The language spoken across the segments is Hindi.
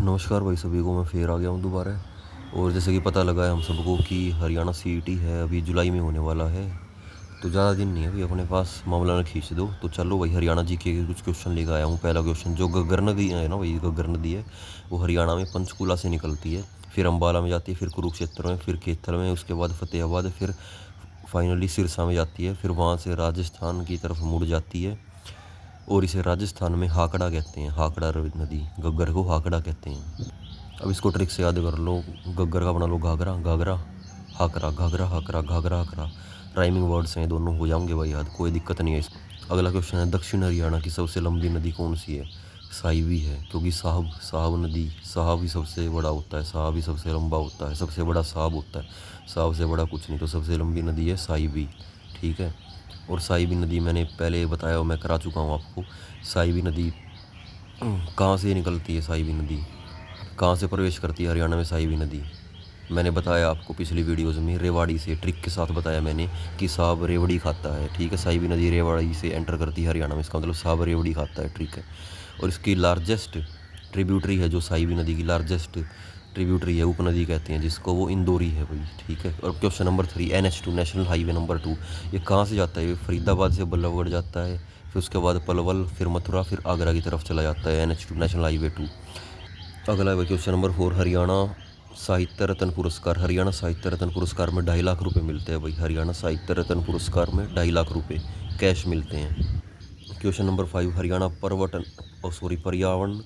नमस्कार भाई सभी को। मैं फिर आ गया हूँ दोबारा। और जैसे कि पता लगा है हम सबको कि हरियाणा सीईटी है अभी जुलाई में होने वाला है, तो ज़्यादा दिन नहीं है भाई अपने पास, मामला ना खींच दो। तो चलो भाई हरियाणा जी के कुछ क्वेश्चन लेकर आया हूँ। पहला क्वेश्चन, जो घग्गर नदी है ना भाई, घग्गर नदी है वो हरियाणा में पंचकूला से निकलती है, फिर अम्बाला में जाती है, फिर कुरुक्षेत्र में, फिर कैथल में, उसके बाद फतेहाबाद, फिर फाइनली सिरसा में जाती है, फिर वहाँ से राजस्थान की तरफ मुड़ जाती है और इसे राजस्थान में हाकड़ा कहते हैं। हाकड़ा नदी, घग्गर को हाकड़ा कहते हैं। अब इसको ट्रिक से याद कर लो। घग्गर का बना लो घाघरा, घाघरा हाकरा, घाघरा हाकरा, घाघरा हाकरा। राइमिंग वर्ड्स हैं, दोनों हो जाएंगे भाई याद, कोई दिक्कत नहीं है इसमें। अगला क्वेश्चन है, दक्षिण हरियाणा की सबसे लंबी नदी कौन सी है? साहिबी है, क्योंकि साहब साहब नदी, साहब ही सबसे बड़ा होता है, साहब ही सबसे लंबा होता है, सबसे बड़ा साहब होता है, साहब से बड़ा कुछ नहीं। तो सबसे लंबी नदी है साहिबी, ठीक है। और साहिबी नदी मैंने पहले बताया और मैं करा चुका हूँ आपको। साहिबी नदी कहाँ से निकलती है? साहिबी नदी कहाँ से प्रवेश करती है हरियाणा में? साहिबी नदी मैंने बताया आपको पिछली वीडियोज़ में, रेवाड़ी से, ट्रिक के साथ बताया मैंने कि साहब रेवड़ी खाता है, ठीक है। साहिबी नदी रेवाड़ी से एंटर करती है हरियाणा में, इसका मतलब साहब रेवड़ी खाता है, ठीक है। और इसकी लार्जेस्ट ट्रिब्यूटरी है जो साहिबी नदी की लार्जेस्ट ट्रिब्यूटरी है, उपनदी कहते हैं जिसको, वो इंदौरी है भाई, ठीक है। और question number 3, NH2 national highway number 2, ये कहाँ से जाता है? ये फरीदाबाद से बल्लभगढ़ जाता है, फिर उसके बाद पलवल, फिर मथुरा, फिर आगरा की तरफ चला जाता है, NH2 नेशनल हाईवे 2। अगला है क्वेश्चन नंबर 4, हरियाणा साहित्य रत्न पुरस्कार। हरियाणा साहित्य रत्न पुरस्कार में 2.5 लाख रुपए मिलते हैं भाई। हरियाणा साहित्य रत्न पुरस्कार में 2.5 लाख रुपए कैश मिलते हैं। क्वेश्चन नंबर 5, हरियाणा पर्यावरण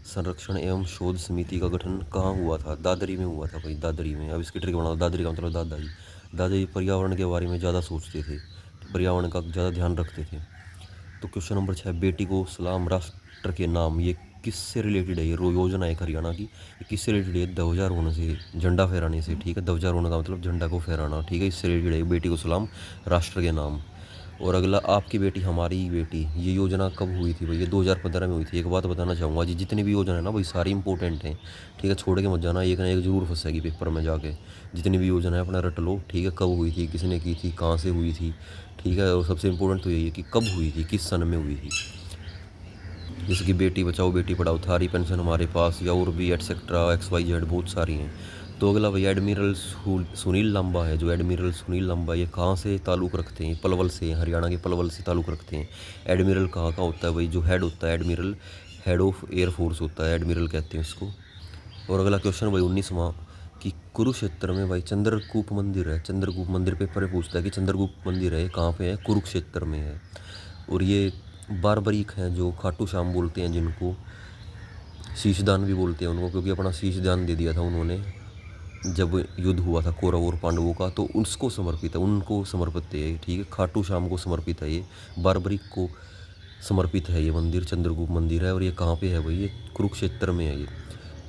संरक्षण एवं शोध समिति का गठन कहाँ हुआ था? दादरी में हुआ था भाई, दादरी में। अब इसकी ट्रिक बना दो, दादरी का मतलब दादाजी। दादाजी पर्यावरण के बारे में ज़्यादा सोचते थे, पर्यावरण का ज़्यादा ध्यान रखते थे। तो क्वेश्चन नंबर 6, बेटी को सलाम राष्ट्र के नाम, ये किससे रिलेटेड है? ये योजना है हरियाणा की, ये किससे रिलेटेड है? ध्वजारोहण से, झंडा फहराने से, ठीक है। ध्वजारोहण का मतलब झंडा को फहराना, ठीक है, इससे रिलेटेड है। बेटी को सलाम राष्ट्र के नाम। और अगला, आपकी बेटी हमारी बेटी, ये योजना कब हुई थी भाई? ये 2015 में हुई थी। एक बात बताना चाहूँगा जी, जितनी भी योजना है ना भाई सारी इंपॉर्टेंट हैं, ठीक है, छोड़ के मत जाना, एक ना एक जरूर फंसेगी पेपर में जाके। जितनी भी योजना है अपना रट लो, ठीक है। कब हुई थी, किसने की थी, कहाँ से हुई थी, ठीक है। और सबसे इंपॉर्टेंट तो यही है कि कब हुई थी, किस सन में हुई थी। जैसे कि बेटी बचाओ बेटी पढ़ाओ, थारी पेंशन हमारे पास, या और भी एटसेट्रा XYZ बहुत सारी हैं। तो अगला भाई, एडमिरल सुनील लांबा है, जो एडमिरल सुनील लांबा, ये कहाँ से ताल्लुक़ रखते हैं? पलवल से, हरियाणा के पलवल से ताल्लुक़ रखते हैं। एडमिरल कहाँ का होता है भाई? जो हेड होता है एडमिरल, हेड ऑफ एयरफोर्स होता है, एडमिरल कहते हैं इसको। और अगला क्वेश्चन भाई 19वां, कि कुरुक्षेत्र में भाई चंद्रकूप मंदिर है। चंद्रकूप मंदिर पेपर में पूछता है कि चंद्रकूप मंदिर है कहाँ पे है? कुरुक्षेत्र में है। और ये बारबरीक हैं, जो खाटू श्याम बोलते हैं जिनको, शीशदान भी बोलते हैं उनको, क्योंकि अपना शीशदान दे दिया था उन्होंने जब युद्ध हुआ था कौरव और पांडवों का, तो उसको समर्पित है, उनको समर्पित है, ठीक है। खाटू श्याम को समर्पित है ये, बारबरीक को समर्पित है ये मंदिर, चंद्रगुप्त मंदिर है। और ये कहाँ पे है भाई? ये कुरुक्षेत्र में है ये।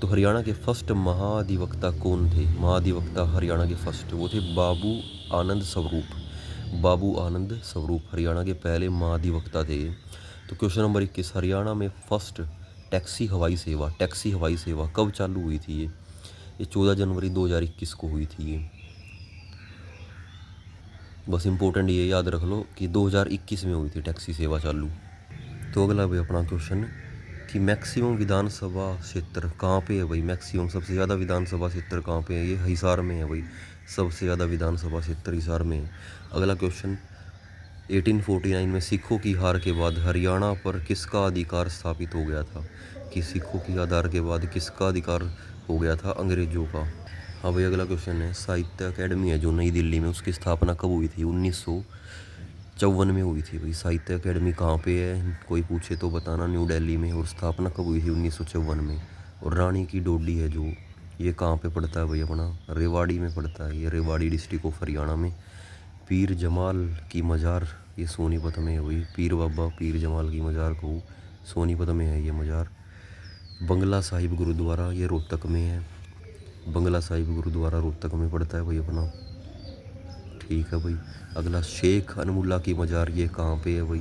तो हरियाणा के फर्स्ट महाधिवक्ता कौन थे? महाधिवक्ता हरियाणा के फर्स्ट वो थे बाबू आनंद स्वरूप। बाबू आनंद स्वरूप हरियाणा के पहले महाधिवक्ता थे। तो क्वेश्चन नंबर 21, हरियाणा में फर्स्ट टैक्सी हवाई सेवा, टैक्सी हवाई सेवा कब चालू हुई थी? ये 14 जनवरी 2021 को हुई थी ये। बस इंपॉर्टेंट ये याद रख लो कि 2021 में हुई थी टैक्सी सेवा चालू। तो अगला भाई अपना क्वेश्चन, कि मैक्सिमम विधानसभा क्षेत्र कहाँ पे है भाई? मैक्सिमम सबसे ज़्यादा विधानसभा क्षेत्र कहाँ पे है? ये हिसार में है भाई, सबसे ज़्यादा विधानसभा क्षेत्र हिसार में है। अगला क्वेश्चन, 1849 में सिखों की हार के बाद हरियाणा पर किसका अधिकार स्थापित हो गया था? कि सिखों की हार के बाद किसका अधिकार हो गया था? अंग्रेजों का। हाँ भाई अगला क्वेश्चन है, साहित्य अकेडमी है जो नई दिल्ली में, उसकी स्थापना कब हुई थी? 1954 में हुई थी भाई। साहित्य अकेडमी कहाँ पे है, कोई पूछे तो बताना, न्यू दिल्ली में। और स्थापना कब हुई थी? 1954 में। और रानी की डोडी है जो, ये कहाँ पे पड़ता है भाई? अपना रेवाड़ी में पड़ता है ये, रेवाड़ी डिस्ट्रिक्ट ऑफ हरियाणा में। पीर जमाल की मज़ार, ये सोनीपत में है भाई। पीर बाबा पीर जमाल की मज़ार को सोनीपत में है ये मज़ार। बंगला साहिब गुरुद्वारा, ये रोहतक में है। बंगला साहिब गुरुद्वारा रोहतक में पड़ता है भाई अपना, ठीक है भाई। अगला, शेख अनमुल्ला की मज़ार, ये कहाँ पे है भाई?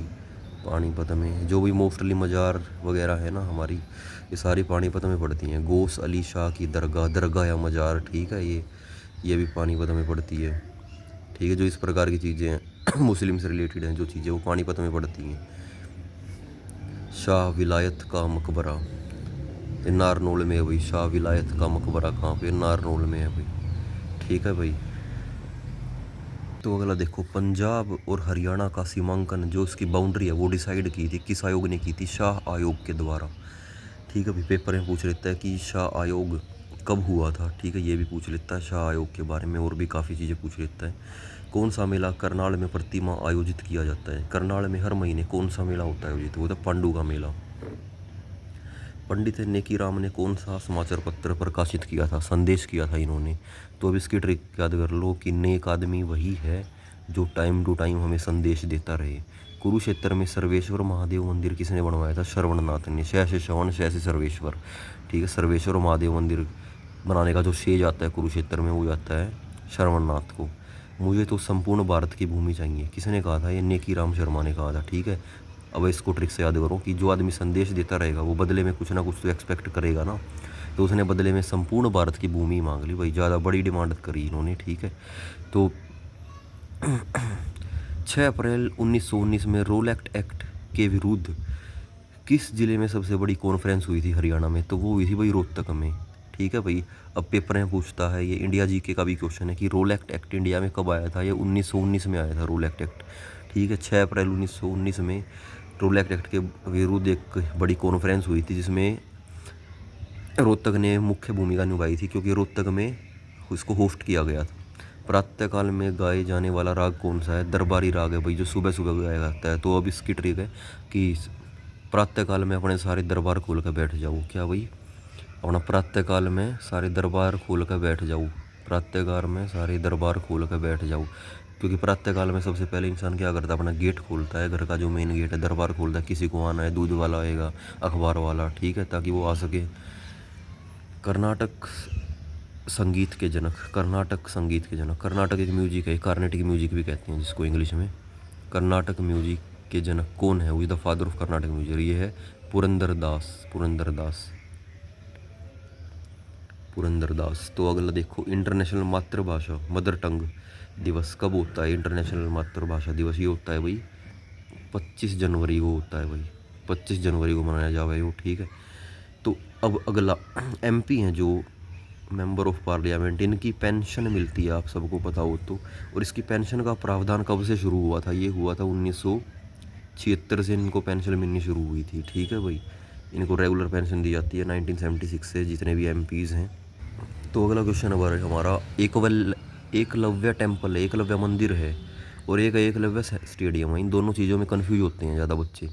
पानीपत में। जो भी मोस्टली मज़ार वगैरह है ना हमारी, ये सारी पानीपत में पड़ती हैं। गोस अली शाह की दरगाह, दरगाह या मज़ार, ठीक है, ये भी पानीपत में पड़ती है, ठीक है। जो इस प्रकार की चीज़ें हैं मुस्लिम से रिलेटेड हैं जो चीज़ें, वो पानीपत में पड़ती हैं। शाह विलायत का मकबरा, ये नारनौल में है भाई, शाह विलायत का मकबरा कहाँ पे, नारनौल में है भाई। ठीक है भाई। तो अगला देखो, पंजाब और हरियाणा का सीमांकन जो उसकी बाउंड्री है वो डिसाइड की थी किस आयोग ने की थी? शाह आयोग के द्वारा। ठीक है भाई, पेपर में पूछ लेता है कि शाह आयोग कब हुआ था। ठीक है, ये भी पूछ लेता है शाह आयोग के बारे में, और भी काफ़ी चीज़ें पूछ लेता है। कौन सा मेला करनाल में प्रतिमा आयोजित किया जाता है? करनाल में हर महीने कौन सा मेला होता है आयोजित? वो था पांडु का मेला। पंडित नेकीराम ने कौन सा समाचार पत्र प्रकाशित किया था? संदेश किया था इन्होंने। तो अब इसकी ट्रिक याद कर लो कि नेक आदमी वही है जो टाइम टू टाइम हमें संदेश देता रहे। कुरुक्षेत्र में सर्वेश्वर महादेव मंदिर किसने बनवाया था? श्रवणनाथ ने। शय से श्रवण, शय से सर्वेश्वर। ठीक है, सर्वेश्वर महादेव मंदिर बनाने का जो श्रेय जाता है कुरुक्षेत्र में वो जाता है श्रवणनाथ को। मुझे तो संपूर्ण भारत की भूमि चाहिए, किसने कहा था? ये नेकीराम शर्मा ने कहा था। ठीक है, अब इसको ट्रिक से याद करो कि जो आदमी संदेश देता रहेगा वो बदले में कुछ ना कुछ तो एक्सपेक्ट करेगा ना। तो उसने बदले में संपूर्ण भारत की भूमि मांग ली भाई, ज़्यादा बड़ी डिमांड करी इन्होंने। ठीक है, तो 6 अप्रैल 1919 में रोलैक्ट एक्ट के विरुद्ध किस जिले में सबसे बड़ी कॉन्फ्रेंस हुई थी हरियाणा में? तो वो हुई थी भाई रोहतक में। ठीक है भाई, अब पेपर में पूछता है, ये इंडिया जीके का भी क्वेश्चन है कि रोलैक्ट एक्ट इंडिया में कब आया था? ये 1919 में आया था रोलैक्ट एक्ट। ठीक है, 6 अप्रैल 1919 में रोलैक्ट एक्ट के विरुद्ध एक बड़ी कॉन्फ्रेंस हुई थी जिसमें रोहतक ने मुख्य भूमिका निभाई थी, क्योंकि रोहतक में उसको होस्ट किया गया था। प्रातःकाल में गाए जाने वाला राग कौन सा है? दरबारी राग है भाई, जो सुबह सुबह गाया जाता है। तो अब इसकी ट्रिक है कि प्रातःकाल में अपने सारे दरबार खोल कर बैठ जाओ। क्या भाई? अपना प्रातःकाल में सारे दरबार खोल कर बैठ जाओ। प्रातःकाल में सारे दरबार खोल कर बैठ जाओ, क्योंकि प्रातःकाल में सबसे पहले इंसान क्या करता है? अपना गेट खोलता है, घर का जो मेन गेट है, दरबार खोलता है। किसी को आना है, दूध वाला आएगा, अखबार वाला, ठीक है, ताकि वो आ सके। कर्नाटक संगीत के जनक, कर्नाटक संगीत के जनक, कर्नाटक एक म्यूजिक है, कार्नेटिक म्यूजिक भी कहते हैं जिसको इंग्लिश में। कर्नाटक म्यूजिक के जनक कौन है? वो the father of Karnataka music, ये है पुरंदरदास। पुरंदरदास, पुरंदरदास। तो अगला देखो, इंटरनेशनल मातृभाषा मदर टंग दिवस कब होता है? इंटरनेशनल मातृभाषा दिवस ये होता है भाई 25 जनवरी को होता है भाई, 25 जनवरी को मनाया जाए वो। ठीक है, तो अब अगला, एमपी हैं जो मेंबर ऑफ पार्लियामेंट, इनकी पेंशन मिलती है, आप सबको पता हो तो। और इसकी पेंशन का प्रावधान कब से शुरू हुआ था? ये हुआ था 1976 से इनको पेंशन मिलनी शुरू हुई थी। ठीक है भाई, इनको रेगुलर पेंशन दी जाती है 1976 से, जितने भी एमपीज़ हैं। तो अगला क्वेश्चन हमारा एकलव्य टेम्पल है, एकलव्य मंदिर है, और एक एकलव्य स्टेडियम है। इन दोनों चीज़ों में कन्फ्यूज होते हैं ज़्यादा बच्चे।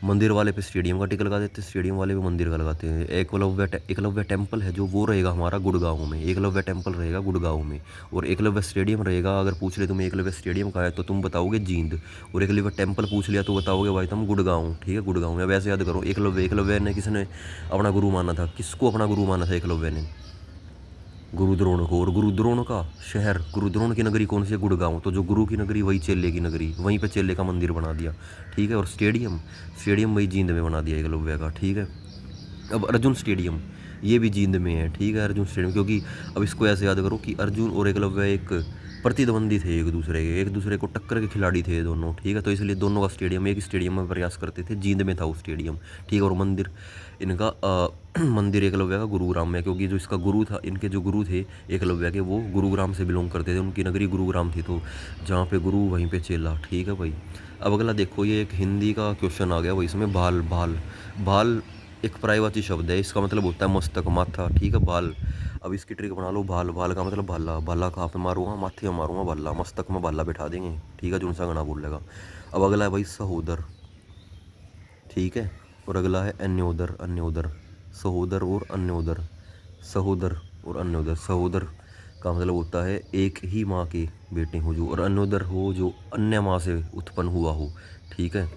मंदिर वाले पे स्टेडियम का टिक लगा देते हैं, स्टेडियम वाले पे मंदिर का लगाते हैं। एकलव्य टेम्पल है जो, वो रहेगा हमारा गुड़गांव में। एकलव्य टेम्पल रहेगा गुड़गांव में, और एकलव्य स्टेडियम रहेगा, अगर पूछ ले तुम्हें एकलव्य स्टेडियम का है तो तुम बताओगे जींद, और एकलव्य टेम्पल पूछ लिया तो बताओगे भाई तुम गुड़गांव। ठीक है, गुड़गांव में। वैसे याद करो, एकलव्य ने किसने अपना गुरु माना था? किसको अपना गुरु माना था एकलव्य ने? गुरुद्रोण को। और गुरुद्रोण का शहर, गुरुद्रोण की नगरी कौन सी है? गुड़गांव। तो जो गुरु की नगरी वही चेले की नगरी, वहीं पे चेले का मंदिर बना दिया। ठीक है, और स्टेडियम वही जींद में बना दिया एकलव्य का। ठीक है, अब अर्जुन स्टेडियम ये भी जींद में है। ठीक है, अर्जुन स्टेडियम, क्योंकि अब इसको ऐसे याद करो कि अर्जुन और एकलव्य एक प्रतिद्वंदी थे, एक दूसरे को टक्कर के खिलाड़ी थे दोनों। ठीक है, तो इसलिए दोनों का स्टेडियम एक स्टेडियम में प्रयास करते थे, जींद में था वो स्टेडियम। ठीक है, और मंदिर इनका मंदिर एकलव्य का गुरुग्राम में, क्योंकि जो इसका गुरु था, इनके जो गुरु थे एकलव्य के, वो गुरुग्राम से बिलोंग करते थे, उनकी नगरी गुरुग्राम थी, तो जहाँ पे गुरु वहीं पे चेला। ठीक है भाई, अब अगला देखो, ये एक हिंदी का क्वेश्चन आ गया भाई इसमें। भाल, भाल, भाल एक पर्यायवाची शब्द है, इसका मतलब होता है मस्तक, माथा। ठीक है, भाल। अब इसकी ट्रिक बना लो, भाल, भाल का मतलब भाला। भाला कहाँ पे मारूंगा? माथे में मारूंगा भाला, मस्तक में भाला बैठा देंगे। ठीक है, जुनसा गणा बोलेगा। अब अगला है भाई सहोदर। ठीक है, और अगला है अन्योदर, अन्योदर, सहोदर और अन्योदर, सहोदर और अन्योदर। सहोदर का मतलब होता है एक ही माँ के बेटे हो जो, और अन्योदर हो जो अन्य माँ से उत्पन्न हुआ हो। ठीक है,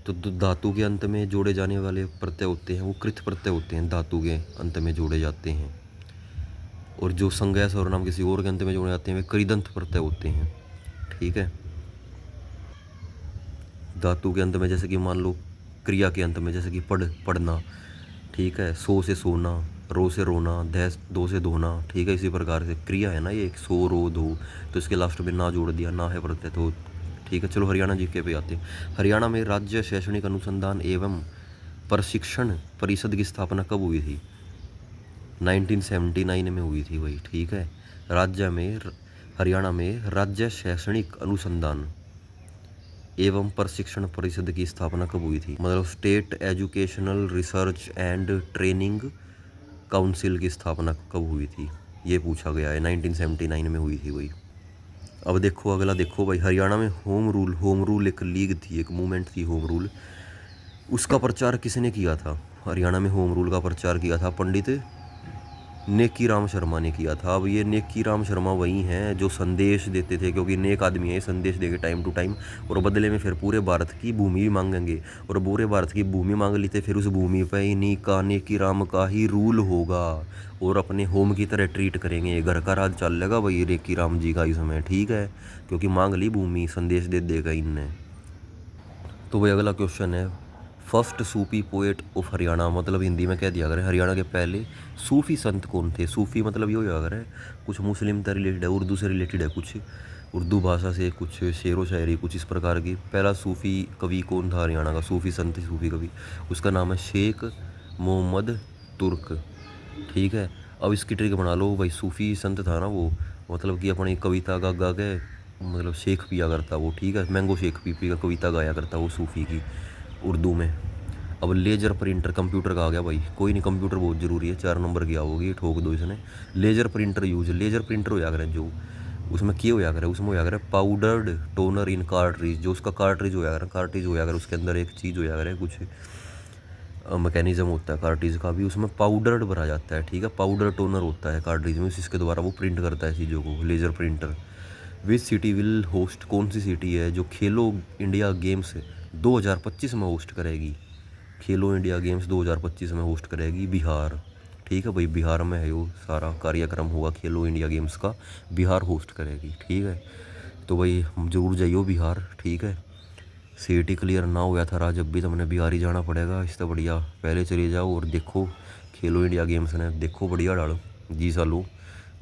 तो धातु के अंत में जोड़े जाने वाले प्रत्यय होते हैं वो कृत प्रत्यय होते हैं, धातु के अंत में जोड़े जाते हैं। और जो संज्ञा सर्वनाम किसी और के अंत में जोड़े जाते हैं वे कृदंत प्रत्यय होते हैं। ठीक है, धातु के अंत में, जैसे कि मान लो क्रिया के अंत में, जैसे कि पढ़ना। ठीक है, सो से सोना, रो से रोना, दो से धोना। ठीक है, इसी प्रकार से क्रिया है ना ये, सो रो धो, तो इसके लास्ट में ना जोड़ दिया, ना है प्रत्यय। तो ठीक है, चलो हरियाणा जीके पे आते हैं। हरियाणा में राज्य शैक्षणिक अनुसंधान एवं प्रशिक्षण परिषद की स्थापना कब हुई थी? 1979 में हुई थी भाई, ठीक है। हरियाणा में राज्य शैक्षणिक अनुसंधान एवं प्रशिक्षण परिषद की स्थापना कब हुई थी? मतलब state educational research and training council की स्थापना कब हुई थी, ये पूछा गया है। 1979 में हुई थी भाई। अब देखो अगला, देखो भाई, हरियाणा में होम रूल एक लीग थी, एक मूवमेंट थी होम रूल। उसका प्रचार किसने किया था? हरियाणा में होम रूल का प्रचार किया था पंडित नेकी राम शर्मा ने किया था। अब ये नेकी राम शर्मा वही हैं जो संदेश देते थे, क्योंकि नेक आदमी है, संदेश देंगे टाइम टू टाइम, और बदले में फिर पूरे भारत की भूमि भी मांगेंगे, और पूरे भारत की भूमि मांग ली तो फिर उस भूमि पर इन्हीं का, नेकी राम का ही रूल होगा, और अपने होम की तरह ट्रीट करेंगे। घर का राज चलेगा भाई नेकी राम जी का इसमें, ठीक है, क्योंकि मांग ली भूमि, संदेश दे देगा इनने। तो भाई अगला क्वेश्चन है, first Sufi poet of Haryana, मतलब हिंदी में कह दिया करें हरियाणा के पहले सूफी संत कौन थे? सूफी मतलब ये हो जाएगा है कुछ मुस्लिम से रिलेटेड है, उर्दू से रिलेटेड है, कुछ उर्दू भाषा से कुछ शेर व शायरी कुछ इस प्रकार की। पहला सूफी कवि कौन था हरियाणा का? सूफी संत सूफी कवि, उसका नाम है शेख मोहम्मद तुर्क, ठीक है। अब इसकी ट्रिक बना लो भाई, सूफी संत था ना वो, मतलब कि अपनी कविता गा के मतलब शेख पिया करता वो, ठीक है, मैंगो शेक पी का कविता गाया करता वो सूफी की उर्दू में। अब लेजर प्रिंटर, कंप्यूटर का आ गया भाई, कोई नहीं, कंप्यूटर बहुत ज़रूरी है, 4 नंबर की आओगी, ठोक दो इसने। Laser printer use, laser printer हो जाकर जो उसमें किए हो जाकर, उसमें हो जाकर पाउडर्ड टोनर इन कार्ट्रिज, जो उसका कार्ट्रिज हो जाकर, कार्ट्रिज हो जाकर उसके अंदर एक चीज़ हो जाकर कुछ मैकेनिज्म होता है कार्ट्रिज का भी, उसमें पाउडर्ड भरा जाता है, ठीक है, पाउडर टोनर होता है कार्ट्रिज में, इसके द्वारा वो प्रिंट करता है चीज़ों को, laser printer. Which city will host, कौन सी सिटी है जो खेलो इंडिया गेम्स 2025 में होस्ट करेगी? खेलो इंडिया गेम्स 2025 में होस्ट करेगी बिहार, ठीक है भाई, बिहार में है वो सारा कार्यक्रम होगा खेलो इंडिया गेम्स का, बिहार होस्ट करेगी, ठीक है। तो भाई जरूर जाइयो बिहार, ठीक है। सीईटी क्लियर ना हुआ था रहा, जब भी तुमने बिहार ही जाना पड़ेगा, इससे बढ़िया पहले चले जाओ और देखो खेलो इंडिया गेम्स ने, देखो बढ़िया डालो जी सालो,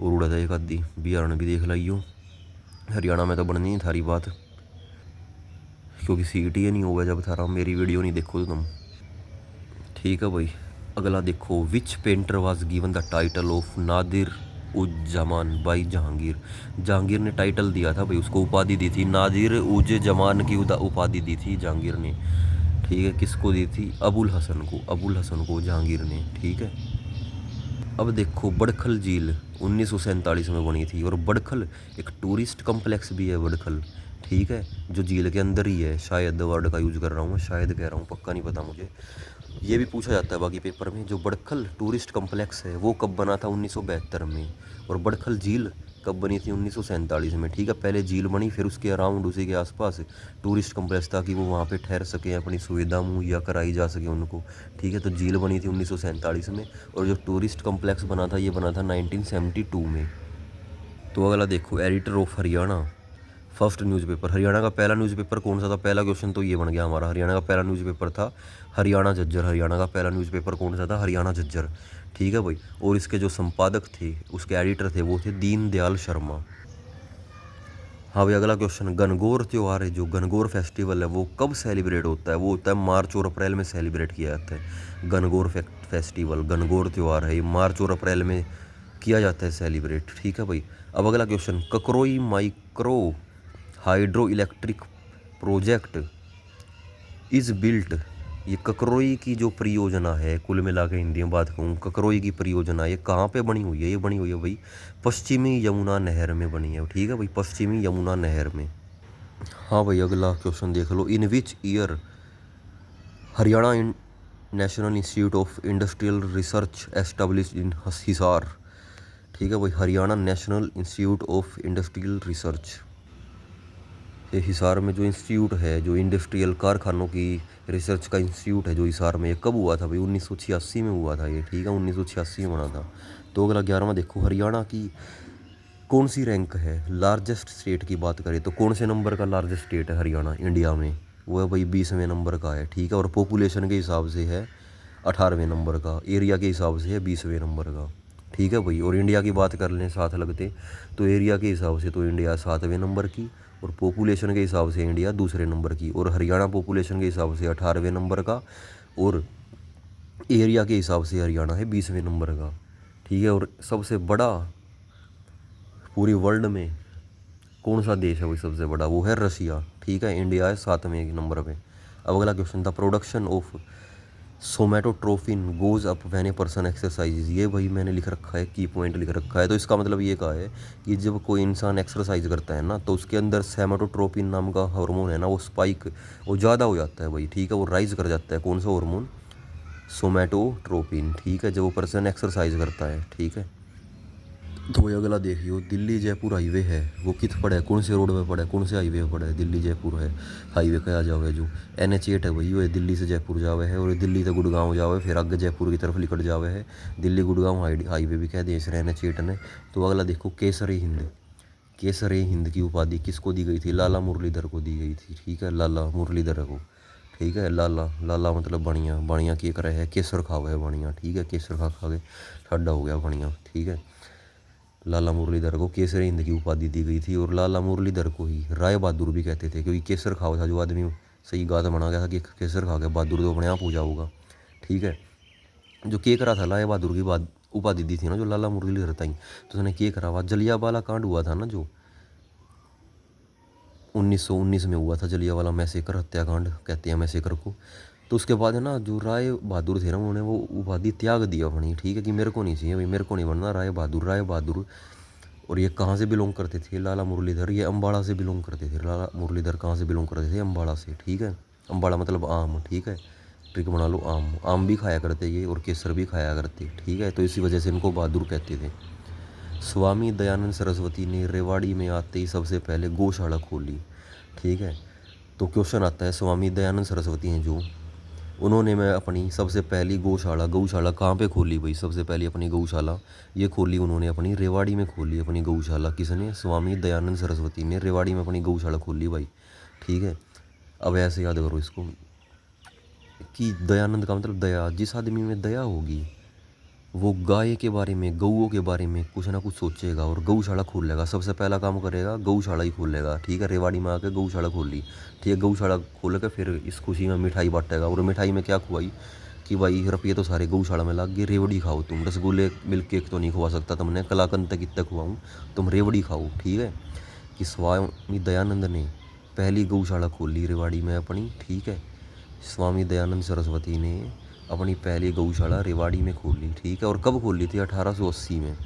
और उड़ा था एक आधी बिहार ने भी देख लाइयो। हरियाणा में तो बननी है थारी बात, क्योंकि सीईटी ही नहीं होगा जब थारा मेरी वीडियो नहीं देखो तो तुम, ठीक है भाई। अगला देखो, which painter was given the title of Nadir uz Zaman by Jahangir? Jahangir ने टाइटल दिया था भाई, उसको उपाधि दी थी, नादिर उज जमान की उपाधि दी थी जहांगीर ने, ठीक है। किसको दी थी? अबुल हसन को, अबुल हसन को जहांगीर ने, ठीक है। अब देखो, बड़खल झील 1947 में बनी थी, और बड़खल एक टूरिस्ट कम्प्लेक्स भी है बड़खल, ठीक है, जो झील के अंदर ही है, शायद वर्ड का यूज़ कर रहा हूँ मैं, शायद कह रहा हूँ, पक्का नहीं पता मुझे। ये भी पूछा जाता है बाकी पेपर में, जो बड़खल टूरिस्ट कम्प्लेक्स है वो कब बना था? 1972 में। और बड़खल झील कब बनी थी? 1947 में, ठीक है। पहले झील बनी, फिर उसके अराउंड, उसी के आसपास टूरिस्ट कम्प्लेक्स, ताकि वो वहाँ पे ठहर सकें, अपनी सुविधा मुहैया कराई जा सके उनको, ठीक है। तो झील बनी थी 1947 में, और जो टूरिस्ट कम्प्लेक्स बना था ये बना था 1972 में। तो अगला देखो, editor of Haryana first newspaper, Haryana का पहला न्यूज़पेपर कौन सा था? पहला क्वेश्चन तो ये बन गया हमारा, हरियाणा का पहला न्यूज़पेपर था हरियाणा झज्जर। हरियाणा का पहला न्यूज़पेपर कौन सा था? हरियाणा झज्जर, ठीक है भाई। और इसके जो संपादक थे, उसके एडिटर थे, वो थे दीन दयाल शर्मा। हाँ भाई अगला क्वेश्चन, गणगौर त्यौहार है, जो गणगौर फेस्टिवल है वो कब सेलिब्रेट होता है? वो होता है मार्च और अप्रैल में सेलिब्रेट किया जाता है गणगौर फेस्टिवल, गणगौर त्यौहार है, ये मार्च और अप्रैल में किया जाता है सेलिब्रेट, ठीक है भाई। अब अगला question, Kakroi micro hydro electric project is built, ये ककरोई की जो परियोजना है, कुल मिला के हिंदी में बात कहूँ, ककरोई की परियोजना ये कहाँ पे बनी हुई है? ये बनी हुई है भाई पश्चिमी यमुना नहर में बनी है, ठीक है भाई, पश्चिमी यमुना नहर में। हाँ भाई अगला क्वेश्चन देख लो, in which year Haryana National Institute of Industrial Research establish in Hisar, ठीक है भाई, Haryana National Institute of Industrial Research, ये हिसार में जो इंस्टीट्यूट है, जो इंडस्ट्रियल कारखानों की रिसर्च का इंस्टीट्यूट है जो हिसार में, ये कब हुआ था भाई? 1986 में हुआ था ये, ठीक है, 1986 में बना था। तो अगला 11वां देखो, हरियाणा की कौन सी रैंक है लार्जेस्ट स्टेट की बात करें तो कौन से नंबर का लार्जेस्ट स्टेट है हरियाणा इंडिया में? वो है भाई 20वें नंबर का है, ठीक है। और पॉपुलेशन के हिसाब से है 18वें नंबर का, एरिया के हिसाब से है 20वें नंबर का, ठीक है भाई। और इंडिया की बात कर लें साथ लगते, तो एरिया के हिसाब से तो इंडिया 7वें नंबर की, और पॉपुलेशन के हिसाब से इंडिया दूसरे नंबर की, और हरियाणा पॉपुलेशन के हिसाब से 18वें नंबर का, और एरिया के हिसाब से हरियाणा है 20वें नंबर का, ठीक है। और सबसे बड़ा पूरी वर्ल्ड में कौन सा देश है, वही सबसे बड़ा, वो है रशिया, ठीक है। इंडिया है 7वें नंबर पे। अब अगला क्वेश्चन था, production of somatotrophin goes up when a person exercise. ये भाई मैंने लिख रखा है, की पॉइंट लिख रखा है। तो इसका मतलब ये कहा है कि जब कोई इंसान एक्सरसाइज करता है ना, तो उसके अंदर सेमेटोट्रोपिन नाम का हार्मोन है ना, वो स्पाइक, वो ज़्यादा हो जाता है भाई, ठीक है। वो राइज कर जाता है, कौन सा हार्मोन, सोमेटोट्रोपिन, ठीक है, जब वो पर्सन एक्सरसाइज करता है, ठीक है। तो वही अगला देखियो, दिल्ली जयपुर हाईवे है, वो कित पड़ा है, कौन से रोड पे पड़ा है, कौन से हाईवे पे पड़ा है, दिल्ली जयपुर है हाईवे कहा जावे जो NH8 है वही, वो दिल्ली से जयपुर जावे है, और दिल्ली से गुड़गांव जावे, फिर आगे जयपुर की तरफ निकट जावे है, दिल्ली गुड़गांव हाईवे भी कह दे इस NH8 ने। तो अगला देखो, केसरी हिंद, केसरी हिंद की उपाधि किसको दी गई थी, लाला मुरलीधर को दी गई थी, ठीक है, लाला मुरलीधर को, ठीक है। लाला, लाला मतलब बढ़िया, बढ़िया के करे है, केसर खावे है बढ़िया, ठीक है, केसर खा खा के ठंडा हो गया बढ़िया, ठीक है। लाला मुरलीधर को केसर हिंद की उपाधि दी गई थी, और लाला मुरलीधर को ही राय बहादुर भी कहते थे, क्योंकि केसर खाओ था जो आदमी, सही गात बना गया था कि केसर खा के बहादुर तो अपने आप हो जाऊगा, ठीक है। जो के करा था लाय बहादुर की बात उपाधि दी थी ना जो लाला मुरलीधर था ही, तो उसने के करा हुआ, जलियांवाला कांड हुआ था ना जो 1919 में हुआ था, जलियांवाला मैसेकर, हत्याकांड कहते हैं मैसेकर को। तो उसके बाद है ना, जो राय बहादुर थे ना, उन्होंने वो उपाधि त्याग दिया अपनी, ठीक है, कि मेरे को नहीं चाहिए भाई, मेरे को नहीं बनना राय बहादुर, राय बहादुर। और ये कहाँ से बिलोंग करते थे, लाला मुरलीधर, ये अम्बाड़ा से बिलोंग करते थे। लाला मुरलीधर कहाँ से बिलोंग करते थे, अम्बाड़ा से, ठीक है। अम्बाड़ा मतलब आम, ठीक है, ट्रिक बना लो, आम, आम भी खाया करते ये, और केसर भी खाया करते, ठीक है। तो इसी वजह से इनको बहादुर कहते थे। स्वामी दयानंद सरस्वती ने रेवाड़ी में आते ही सबसे पहले गौशाला खोली, ठीक है। तो क्वेश्चन आता है, स्वामी दयानंद सरस्वती हैं जो, उन्होंने मैं अपनी सबसे पहली गौशाला, गौशाला कहाँ पे खोली भाई, सबसे पहली अपनी गौशाला ये खोली उन्होंने अपनी रेवाड़ी में खोली, अपनी गौशाला किसने, स्वामी दयानंद सरस्वती ने रेवाड़ी में अपनी गौशाला खोली भाई, ठीक है। अब ऐसे याद करो इसको कि दयानंद का मतलब दया, जिस आदमी में दया होगी वो गाय के बारे में, गऊओं के बारे में कुछ ना कुछ सोचेगा और गौशाला खोल लेगा, सबसे पहला काम करेगा गौशाला ही खोल लेगा, ठीक है। रेवाड़ी में आके गौशाला खोल ली, ठीक है, गौशाला खोल के फिर इस खुशी में मिठाई बांटेगा, और मिठाई में क्या खुआई कि भाई रुपये तो सारे गौशाला में लग गए, रेवड़ी खाओ तुम, रसगुल्ले मिल्क केक तो नहीं खुआ सकता तुमने, कलाकंद तक कितने खुआऊँ, तुम रेवड़ी खाओ, ठीक है। कि स्वामी दयानंद ने पहली गौशाला खोली रेवाड़ी में अपनी, ठीक है। स्वामी दयानंद सरस्वती ने अपनी पहली गौशाला रेवाड़ी में खोली, ठीक है। और कब खोली थी, 1880 में।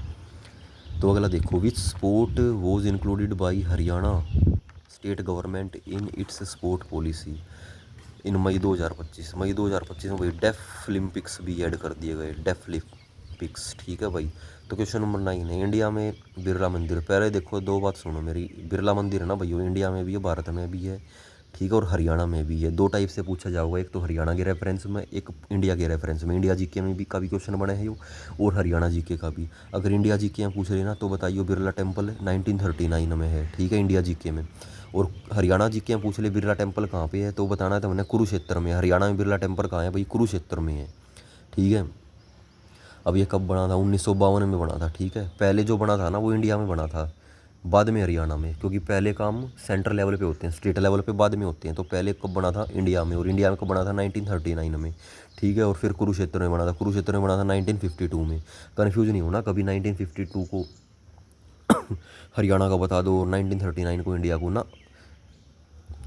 तो अगला देखो, which sport was included by Haryana state government in its sport policy in May 2025, May 2025 में भाई डेफ ओलंपिक्स भी ऐड कर दिए गए, डेफ ओलंपिक्स, ठीक है भाई। तो क्वेश्चन नंबर 9 है, इंडिया में बिरला मंदिर, पहले देखो दो बात सुनो मेरी, बिरला मंदिर है ना भाई, वो इंडिया में भी है, भारत में भी है, ठीक है, और हरियाणा में भी है। दो टाइप से पूछा जाऊगा, एक तो हरियाणा के रेफरेंस में, एक इंडिया के रेफरेंस में। इंडिया जीके में भी का भी क्वेश्चन बने हैं यो, और हरियाणा जीके का भी। अगर इंडिया जीके में पूछ रहे ना, तो बताइए बिरला टेम्पल 1939 में है, ठीक है, इंडिया जीके में। और हरियाणा जीके में पूछ ले बिरला टेम्पल कहाँ पे है, तो बताना है तो हमने कुरुक्षेत्र में। हरियाणा में बिरला टेम्पल कहाँ है भाई, कुरुक्षेत्र में है, ठीक है। अब ये कब बना था, 1952 में बना था, ठीक है। पहले जो बना था ना वो इंडिया में बना था, बाद में हरियाणा में, क्योंकि पहले काम सेंट्रल लेवल पे होते हैं, स्टेट लेवल पे बाद में होते हैं। तो पहले कब बना था, इंडिया में, और इंडिया में कब बना था, 1939 में, ठीक है। और फिर कुरुक्षेत्र में बना था, कुरुक्षेत्र में बना था 1952 में। कन्फ्यूज नहीं होना कभी, 1952 को हरियाणा का बता दो, 1939 को इंडिया को ना,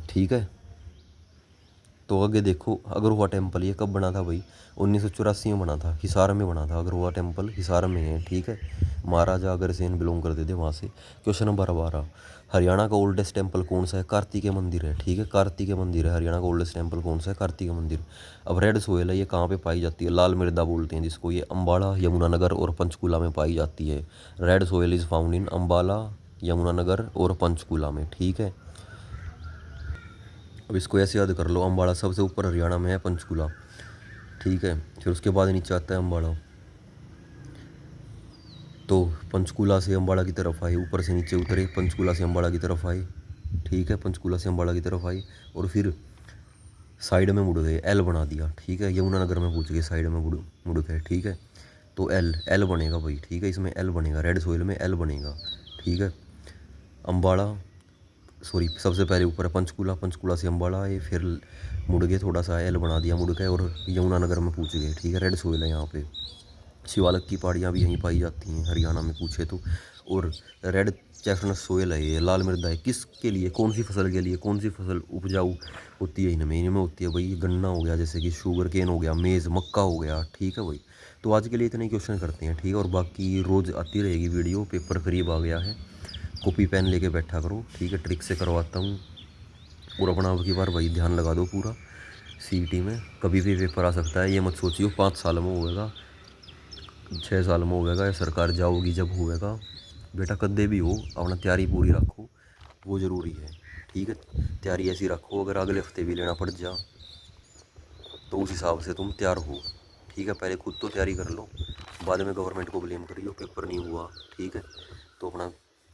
ठीक है। तो आगे देखो, अगरहुआ टेम्पल ये कब बना था भाई, 1984 में बना था, हिसार में बना था। अगरहुआ टेम्पल हिसार में है, ठीक है, महाराजा अग्रसेन बिलोंग करते थे वहाँ से। क्वेश्चन नंबर 12, हरियाणा का ओल्डेस्ट टेम्पल कौन सा है, कार्तिकेय मंदिर है, ठीक है, कार्तिकेय मंदिर है। हरियाणा का ओल्डेस्ट टेम्पल कौन सा है, कार्तिकेय मंदिर। अब रेड सोयल है, ये कहाँ पे पाई जाती है, लाल मृदा बोलते हैं जिसको, ये अम्बाला, यमुनानगर और पंचकुला में पाई जाती है। Red soil is found in Ambala, Yamunanagar और पंचकुला में, ठीक है। अब इसको ऐसे याद कर लो, अम्बाड़ा सबसे ऊपर हरियाणा में है, पंचकुला, ठीक है, फिर उसके बाद नीचे आता है अम्बाड़ा। तो पंचकुला से अम्बाड़ा की तरफ आए, ऊपर से नीचे उतरे, पंचकुला से अम्बाड़ा की तरफ आए, ठीक है, पंचकुला से अम्बाड़ा की तरफ आए, और फिर साइड में मुड़ गए, एल बना दिया, ठीक है। यमुनानगर में पूछ गए, साइड में मुड़ गए, ठीक है। तो एल एल बनेगा भाई, ठीक है, इसमें एल बनेगा, रेड सोइल में एल बनेगा, ठीक है। अम्बाड़ा सॉरी सबसे पहले ऊपर है पंचकूला, पंचकूला से अम्बाला आए, फिर मुड़ गए, थोड़ा सा एल बना दिया, मुड़ गए और यमुनानगर में पूछ गए। ठीक है, रेड सोयल है यहाँ पे। शिवालक की पहाड़ियाँ भी यहीं पाई जाती हैं हरियाणा में पूछे तो। और रेड चेस्टनट सोयल है, ये लाल मृदा है। किसके लिए, कौन सी फसल के लिए, कौन सी फसल उपजाऊ होती है इनमें होती है भाई गन्ना हो गया, जैसे कि शुगर केन हो गया, मेज़ मक्का हो गया। ठीक है भाई, तो आज के लिए इतने क्वेश्चन करते हैं। ठीक है, और बाकी रोज़ आती रहेगी वीडियो, पेपर करीब आ गया है, कॉपी पेन लेके बैठा करो। ठीक है, ट्रिक से करवाता हूँ। और अपना अब की बार भाई ध्यान लगा दो पूरा। सीईटी में कभी भी पेपर आ सकता है, ये मत सोचियो 5 साल में होएगा, 6 साल में होएगा, या सरकार जाओगी जब होएगा। बेटा कद्दे भी हो, अपना तैयारी पूरी रखो, वो ज़रूरी है। ठीक है, तैयारी ऐसी रखो, अगर अगले हफ्ते भी लेना पड़ जा तो उस हिसाब से तुम तैयार हो। ठीक है, पहले खुद तो तैयारी कर लो, बाद में गवर्नमेंट को ब्लेम करियो पेपर नहीं हुआ। ठीक है, तो अपना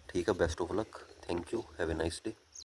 ठीक है, best of luck, thank you, have a nice day.